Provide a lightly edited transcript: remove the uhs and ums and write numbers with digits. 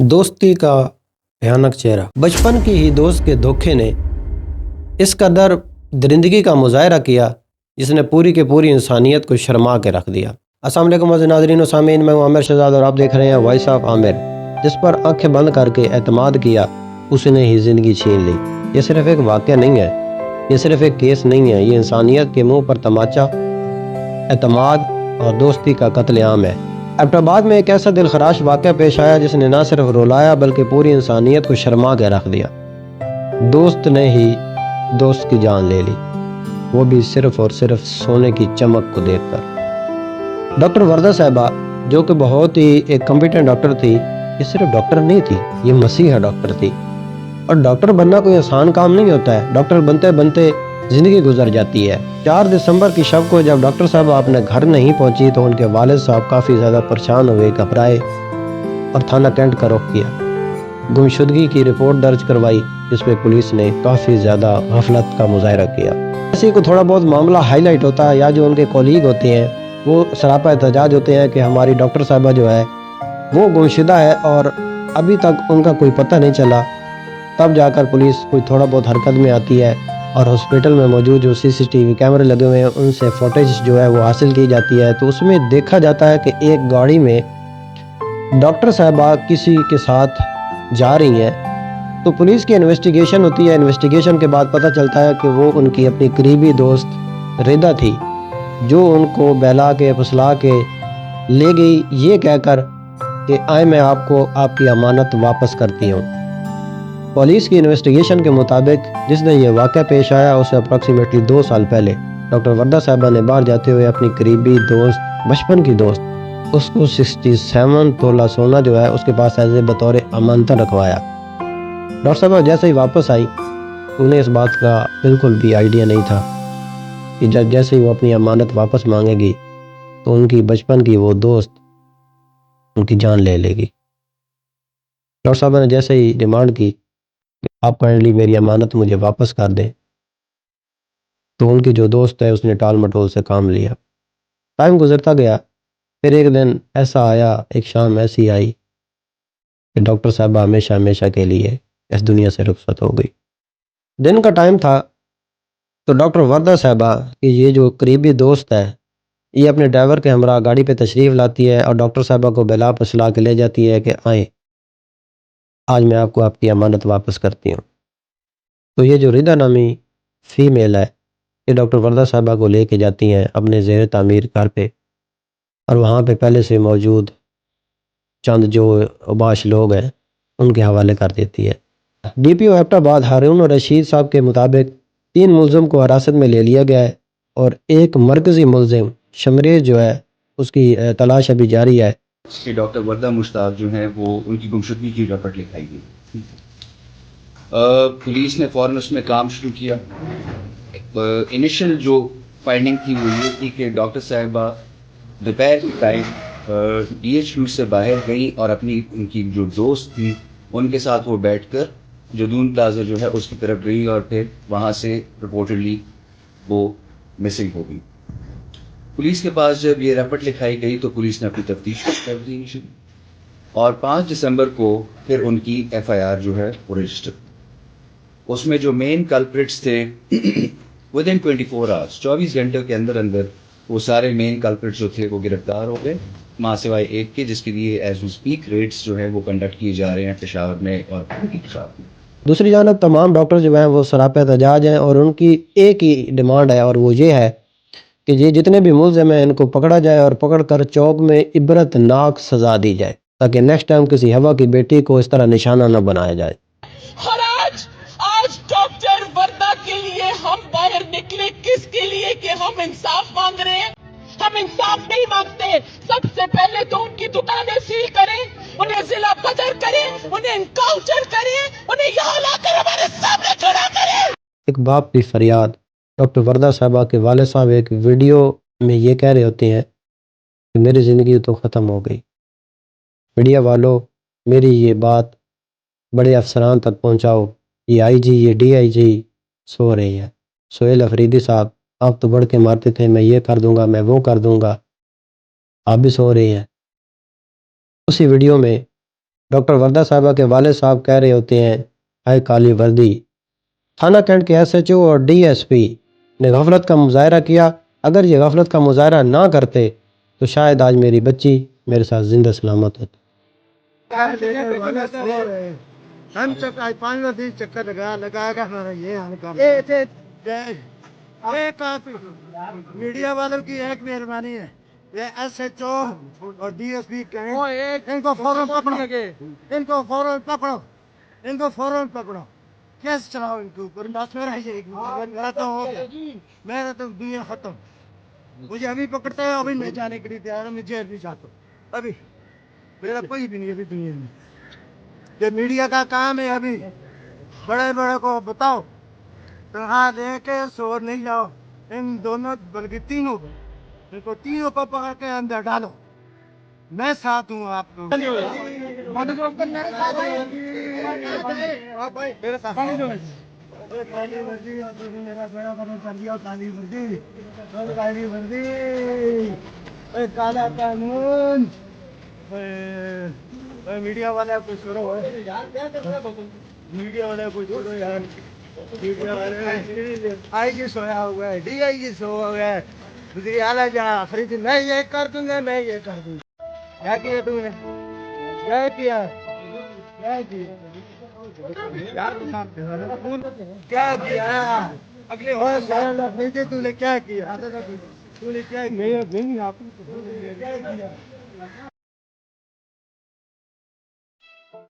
दोस्ती का भयानक चेहरा। बचपन की ही दोस्त के धोखे ने इस कदर दरिंदगी का मुजाहरा किया जिसने पूरी की पूरी इंसानियत को शर्मा के रख दिया। अस्सलाम वालेकुम नाज़रीन व सामीन, मैं हूं आमिर शहजाद और आप देख रहे हैं वॉइस ऑफ आमिर। जिस पर आंखें बंद करके एतमाद किया उसने ही ज़िंदगी छीन ली। ये सिर्फ एक वाक़या नहीं है, ये सिर्फ एक केस नहीं है, ये इंसानियत के मुंह पर तमाचा, एतमाद और दोस्ती का कत्लेआम है। एबटाबाद में एक ऐसा दिलखराश वाक़या पेश आया जिसने न सिर्फ रुलाया बल्कि पूरी इंसानियत को शर्मा के रख दिया। दोस्त ने ही दोस्त की जान ले ली, वो भी सिर्फ और सिर्फ सोने की चमक को देखकर। डॉक्टर वर्दा साहिबा, जो कि बहुत ही एक कॉम्पिटेंट डॉक्टर थी, ये सिर्फ डॉक्टर नहीं थी, ये मसीहा डॉक्टर थी। और डॉक्टर बनना कोई आसान काम नहीं होता है। डॉक्टर बनते बनते ज़िंदगी गुजर जाती है। 4 दिसंबर की शब को जब डॉक्टर साहब अपने घर नहीं पहुंची तो उनके वालिद साहब काफ़ी ज़्यादा परेशान हुए, घबराए और थाना कैंट का रुख किया। गुमशुदगी की रिपोर्ट दर्ज करवाई जिस पे पुलिस ने काफ़ी ज़्यादा गफलत का मुजाहरा किया। किसी को थोड़ा बहुत मामला हाईलाइट होता है या जो उनके कोलीग होते हैं वो सरापा एहतजाज होते हैं कि हमारी डॉक्टर साहबा जो है वो गुमशुदा है और अभी तक उनका कोई पता नहीं चला। तब जाकर पुलिस कोई थोड़ा बहुत हरकत में आती है और हॉस्पिटल में मौजूद जो CCTV कैमरे लगे हुए हैं उनसे फुटेज जो है वो हासिल की जाती है। तो उसमें देखा जाता है कि एक गाड़ी में डॉक्टर साहबा किसी के साथ जा रही हैं। तो पुलिस की इन्वेस्टिगेशन होती है। इन्वेस्टिगेशन के बाद पता चलता है कि वो उनकी अपनी करीबी दोस्त रिदा थी, जो उनको बहला के फुसला के ले गई ये कहकर कि आए मैं आपको आपकी अमानत वापस करती हूँ। पुलिस की इन्वेस्टिगेशन के मुताबिक जिस दिन ये वाक़या पेश आया उसे अप्रॉक्सीमेटली 2 साल पहले डॉक्टर वर्दा साहिबा ने बाहर जाते हुए अपनी करीबी दोस्त, बचपन की दोस्त, उसको 67 तोला सोना जो है उसके पास ऐसे बतौर अमानतन रखवाया। डॉक्टर साहबा जैसे ही वापस आई उन्हें इस बात का बिल्कुल भी आइडिया नहीं था कि जैसे ही वो अपनी अमानत वापस मांगेगी तो उनकी बचपन की वो दोस्त उनकी जान ले लेगी। डॉक्टर साहबा ने जैसे ही डिमांड की आप काइंडली मेरी अमानत मुझे वापस कर दें, तो उनकी जो दोस्त है उसने टाल मटोल से काम लिया। टाइम गुजरता गया। फिर एक दिन ऐसा आया, एक शाम ऐसी आई कि डॉक्टर साहबा हमेशा हमेशा के लिए इस दुनिया से रुखसत हो गई। दिन का टाइम था तो डॉक्टर वर्दा साहबा की ये जो करीबी दोस्त है ये अपने ड्राइवर के हमरा गाड़ी पे तशरीफ़ लाती है और डॉक्टर साहबा को बहला फुसला के ले जाती है कि आए आज मैं आपको आपकी अमानत वापस करती हूँ। तो ये जो रिदा नामी फ़ीमेल है ये डॉक्टर वर्दा साहबा को लेके जाती हैं अपने ज़ेर तामीर घर पे और वहाँ पे पहले से मौजूद चंद जो उबाश लोग हैं उनके हवाले कर देती है। DPO एबटाबाद हारून और रशीद साहब के मुताबिक 3 मुलज़िम को हिरासत में ले लिया गया है और एक मरकज़ी मुलज़िम शमरेज जो है उसकी तलाश अभी जारी है। कि डॉक्टर वर्दा मुश्ताक जो हैं वो उनकी गुमशुदगी की रिपोर्ट लिखाई गई। पुलिस ने फ़ौरन उसमें काम शुरू किया। इनिशियल जो फाइंडिंग थी वो ये थी कि डॉक्टर साहिबा दोपहर के टाइम DHQ से बाहर गई और अपनी उनकी जो दोस्त थी उनके साथ वो बैठकर जदून प्लाजा जो है उसकी तरफ गई और फिर वहाँ से रिपोर्टेडली वो मिसिंग हो गई। पुलिस के पास जब ये रिपोर्ट लिखाई गई तो पुलिस ने अपनी तफ्तीश कर दी और 5 दिसंबर को फिर उनकी FIR जो है वो रजिस्टर। उसमें जो मेन कल्प्रिट्स थे विदिन 24 आवर्स 24 घंटे के अंदर अंदर वो सारे मेन कल्प्रिट्स जो थे वो गिरफ्तार हो गए, मां सिवाय एक के, जिसके लिए एज वी स्पीक रेड्स जो है वो कंडक्ट किए जा रहे हैं पेशावर में और दूसरी जानब तमाम डॉक्टर जो हैं वो सरापा एहतजाज हैं और उनकी एक ही डिमांड है और वो ये है कि ये जितने भी मुलज़िम हैं इनको पकड़ा जाए और पकड़कर चौक में इबरतनाक सज़ा दी जाए ताकि नेक्स्ट टाइम किसी हवा की बेटी को इस तरह निशाना न बनाया जाए। और आज आज डॉक्टर वर्दा के लिए हम बाहर निकले किसके लिए कि हम इंसाफ मांग रहे हैं। हम इंसाफ नहीं मांगते, सबसे पहले तो उनकी दुकानें सील करें, उन्हें जिला बदर करें, उन्हें एनकाउंटर करें, उन्हें यहाँ लाकर हमारे सामने खड़ा करें। एक बाप की फरियाद। डॉक्टर वर्दा साहबा के वाले साहब एक वीडियो में ये कह रहे होते हैं कि मेरी ज़िंदगी तो ख़त्म हो गई। मीडिया वालों मेरी ये बात बड़े अफसरान तक पहुंचाओ। ये IG ये DIG सो रही है। सोहेल अफरीदी साहब आप तो बढ़ के मारते थे, मैं ये कर दूंगा मैं वो कर दूंगा, आप भी सो रही हैं। उसी वीडियो में ڈاکٹر وردہ صاحبہ کے والد صاحب کہہ رہے ہوتے ہیں ہائے کالی وردی۔ تھانہ کینٹ کے ایس ایچ او اور ڈی ایس پی نے غفلت کا مظاہرہ کیا۔ اگر یہ غفلت کا مظاہرہ نہ کرتے تو شاید آج میری بچی میرے ساتھ زندہ سلامت ہوتی۔ ہم پانچ دن چکر لگا کر ہمارا یہ حال کام میڈیا والوں کی ایک مہربانی ہے، یہ ایس ایچ او اور ڈی ایس پی ان کو فوراً پکڑو، ان کو فوراً پکڑو، ان کو فوراً پکڑو، کیس چلاؤ ان کے اوپر۔ بات میرا میرا تو ہو گیا، میرا تو دنیا ختم۔ مجھے ابھی پکڑتا ہے، ابھی میں جانے کے لیے تیار ہوں، میں جیل بھی جاتا ہوں ابھی، میرا کوئی بھی نہیں ابھی دنیا میں۔ یہ میڈیا کا کام ہے، ابھی بڑے بڑے کو بتاؤ تنہا دے کے سور نہیں جاؤ، ان دونوں بلکہ تینوں ان کو تینوں کو پکڑ کے اندر ڈالو، میں ساتھ ہوں آپ کو۔ کالا قانون میڈیا والے کو چھوڑو، میڈیا والے کو چھوڑو یار، میڈیا والے آئی جی سویا ہوا ہے، ڈی آئی جی سویا ہوا ہے، وزیر اعلیٰ جہاں خرید میں یہ کر دوں گا، میں یہ کر دوں گا۔ کیا کیا تم نے؟ کیا کیا؟ کیا کیا؟ اگلے تو نے کیا کیا؟ تو نے کیا کیا؟